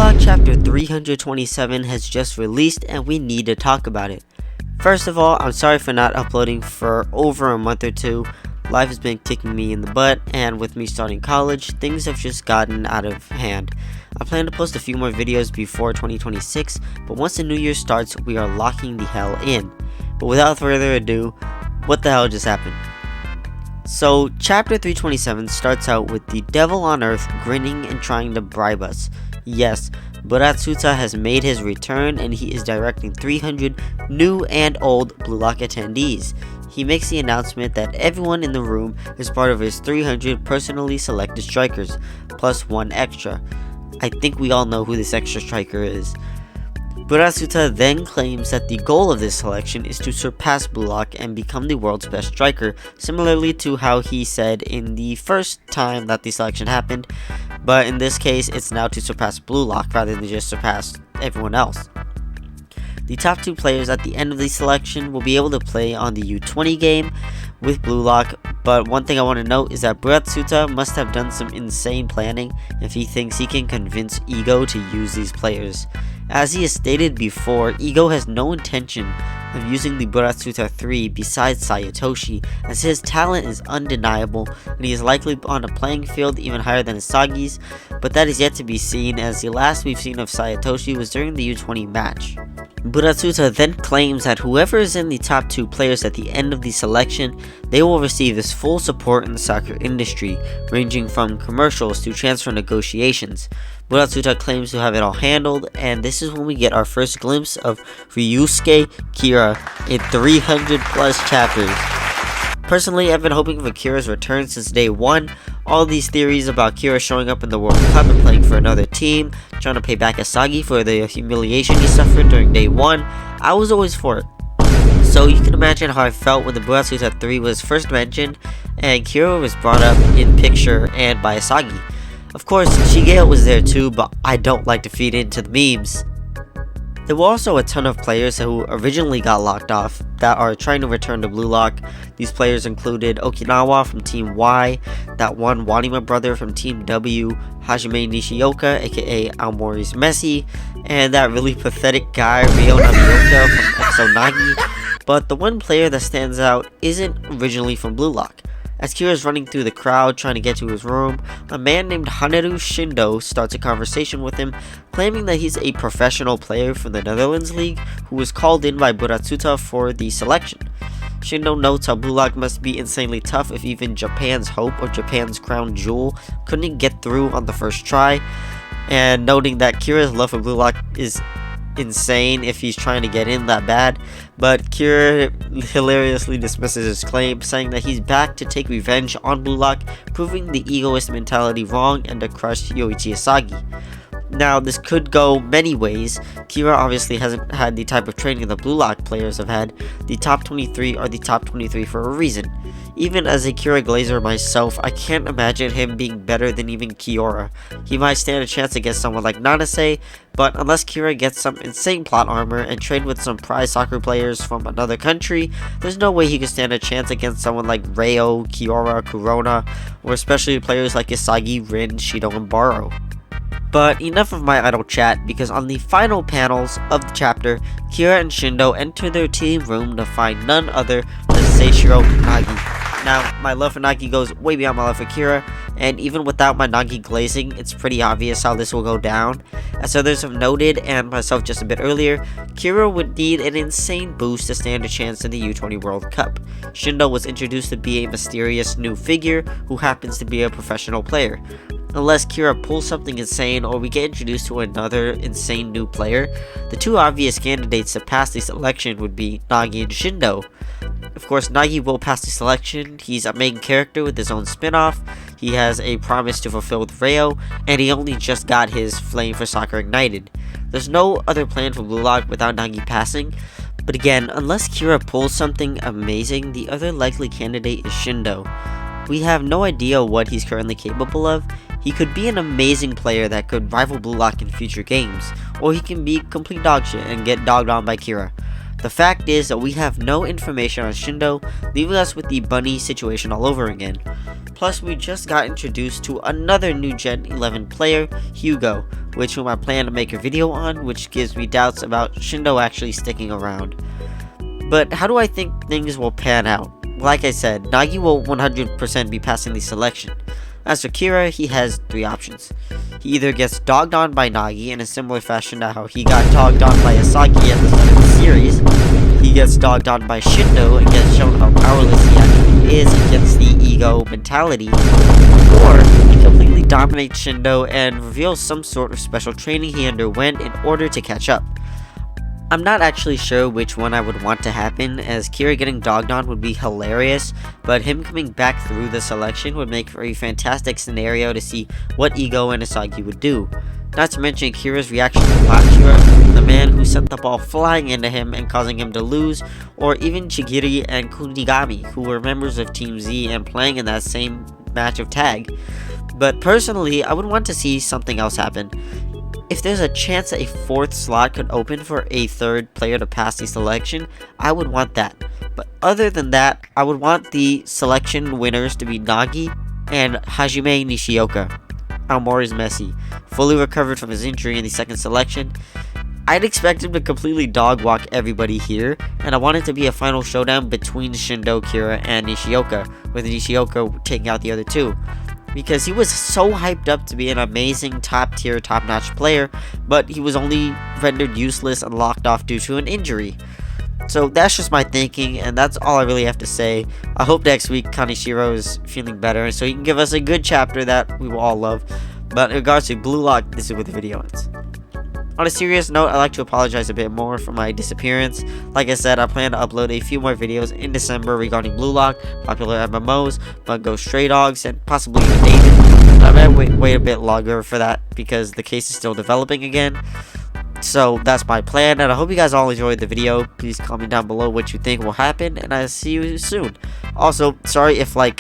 Lock Chapter 327 has just released and we need to talk about it. First of all, I'm sorry for not uploading for over a month or two. Life has been kicking me in the butt, and with me starting college, things have just gotten out of hand. I plan to post a few more videos before 2026, but once the new year starts, we are locking the hell in. But without further ado, what the hell just happened? So, Chapter 327 starts out with the devil on earth grinning and trying to bribe us. Yes, Buratsuta has made his return and he is directing 300 new and old Blue Lock attendees. He makes the announcement that everyone in the room is part of his 300 personally selected strikers, plus one extra. I think we all know who this extra striker is. Buratsuta then claims that the goal of this selection is to surpass Blue Lock and become the world's best striker, similarly to how he said in the first time that the selection happened, but in this case it's now to surpass Blue Lock rather than just surpass everyone else. The top two players at the end of the selection will be able to play on the U20 game with Blue Lock, but one thing I want to note is that Buratsuta must have done some insane planning if he thinks he can convince Ego to use these players. As he has stated before, Ego has no intention of using the Buratsuta 3 besides Sayatoshi, as his talent is undeniable and he is likely on a playing field even higher than Isagi's, but that is yet to be seen, as the last we've seen of Sayatoshi was during the U20 match. Buratsuta then claims that whoever is in the top two players at the end of the selection, they will receive his full support in the soccer industry, ranging from commercials to transfer negotiations. Buratsuta claims to have it all handled, and this is when we get our first glimpse of Ryusuke Kira in 300 plus chapters. Personally, I've been hoping for Kira's return since day one. All these theories about Kira showing up in the World Cup and playing for another team, trying to pay back Isagi for the humiliation he suffered during day one, I was always for it. So you can imagine how I felt when the Buratsuta 3 was first mentioned and Kira was brought up in picture and by Isagi. Of course, Shigeo was there too, but I don't like to feed into the memes. There were also a ton of players who originally got locked off that are trying to return to Blue Lock. These players included Okinawa from Team Y, that one Wanima brother from Team W, Hajime Nishioka aka Aomori's Messi, and that really pathetic guy Ryo Namioka from EXO Nagi. But the one player that stands out isn't originally from Blue Lock. As Kira is running through the crowd trying to get to his room, a man named Haneru Shindo starts a conversation with him, claiming that he's a professional player from the Netherlands League who was called in by Buratsuta for the selection. Shindo notes how Blue Lock must be insanely tough if even Japan's hope or Japan's crown jewel couldn't get through on the first try, and noting that Kira's love for Blue Lock is insane if he's trying to get in that bad, but Kira hilariously dismisses his claim, saying that he's back to take revenge on Blue Lock, proving the egoist mentality wrong and to crush Yoichi Isagi. Now, this could go many ways. Kira obviously hasn't had the type of training the Blue Lock players have had. The top 23 are the top 23 for a reason. Even as a Kira Glazer myself, I can't imagine him being better than even Kiora. He might stand a chance against someone like Nanase, but unless Kira gets some insane plot armor and trained with some prize soccer players from another country, there's no way he can stand a chance against someone like Reo, Kiora, Corona, or especially players like Isagi, Rin, Shido, and Baro. But enough of my idle chat, because on the final panels of the chapter, Kira and Shindo enter their team room to find none other than Seishiro Nagi. Now, my love for Nagi goes way beyond my love for Kira, and even without my Nagi glazing, it's pretty obvious how this will go down. As others have noted, and myself just a bit earlier, Kira would need an insane boost to stand a chance in the U20 World Cup. Shindo was introduced to be a mysterious new figure who happens to be a professional player. Unless Kira pulls something insane or we get introduced to another insane new player, the two obvious candidates to pass the selection would be Nagi and Shindo. Of course, Nagi will pass the selection. He's a main character with his own spin-off, he has a promise to fulfill with Reo, and he only just got his Flame for Soccer ignited. There's no other plan for Blue Lock without Nagi passing, but again, unless Kira pulls something amazing, the other likely candidate is Shindo. We have no idea what he's currently capable of. He could be an amazing player that could rival Blue Lock in future games, or he can be complete dog shit and get dogged on by Kira. The fact is that we have no information on Shindo, leaving us with the bunny situation all over again. Plus, we just got introduced to another new Gen 11 player, Hugo, which I plan to make a video on, which gives me doubts about Shindo actually sticking around. But how do I think things will pan out? Like I said, Nagi will 100% be passing the selection. As for Kira, he has 3 options. He either gets dogged on by Nagi in a similar fashion to how he got dogged on by Asagi at the start of the series. He gets dogged on by Shindo and gets shown how powerless he actually is against the ego mentality. Or he completely dominates Shindo and reveals some sort of special training he underwent in order to catch up. I'm not actually sure which one I would want to happen, as Kira getting dogged on would be hilarious, but him coming back through the selection would make for a fantastic scenario to see what Ego and Asagi would do. Not to mention Kira's reaction to Bachira, the man who sent the ball flying into him and causing him to lose, or even Chigiri and Kunigami, who were members of Team Z and playing in that same match of tag. But personally, I would want to see something else happen. If there's a chance that a 4th slot could open for a 3rd player to pass the selection, I would want that. But other than that, I would want the selection winners to be Nagi and Hajime Nishioka. Aomori's messy, fully recovered from his injury in the 2nd selection. I'd expect him to completely dog walk everybody here, and I want it to be a final showdown between Shindo, Kira, and Nishioka, with Nishioka taking out the other 2. Because he was so hyped up to be an amazing top-tier, top-notch player, but he was only rendered useless and locked off due to an injury. So that's just my thinking, and that's all I really have to say. I hope next week Kaneshiro is feeling better, so he can give us a good chapter that we will all love. But in regards to Blue Lock, this is where the video ends. On a serious note, I'd like to apologize a bit more for my disappearance. Like I said, I plan to upload a few more videos in December regarding Blue Lock, popular MMOs, Bungo Stray Dogs, and possibly even David. I might wait a bit longer for that because the case is still developing again. So that's my plan, and I hope you guys all enjoyed the video. Please comment down below what you think will happen, and I'll see you soon. Also, sorry if my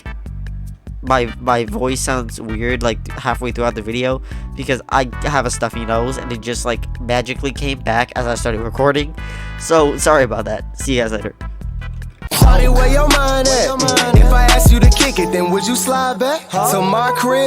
voice sounds weird like halfway throughout the video, because I have a stuffy nose and it just magically came back as I started recording. So sorry about that. See you guys later. Shawty, where your mind at? If I ask you to kick it, then would you slide back to my crib?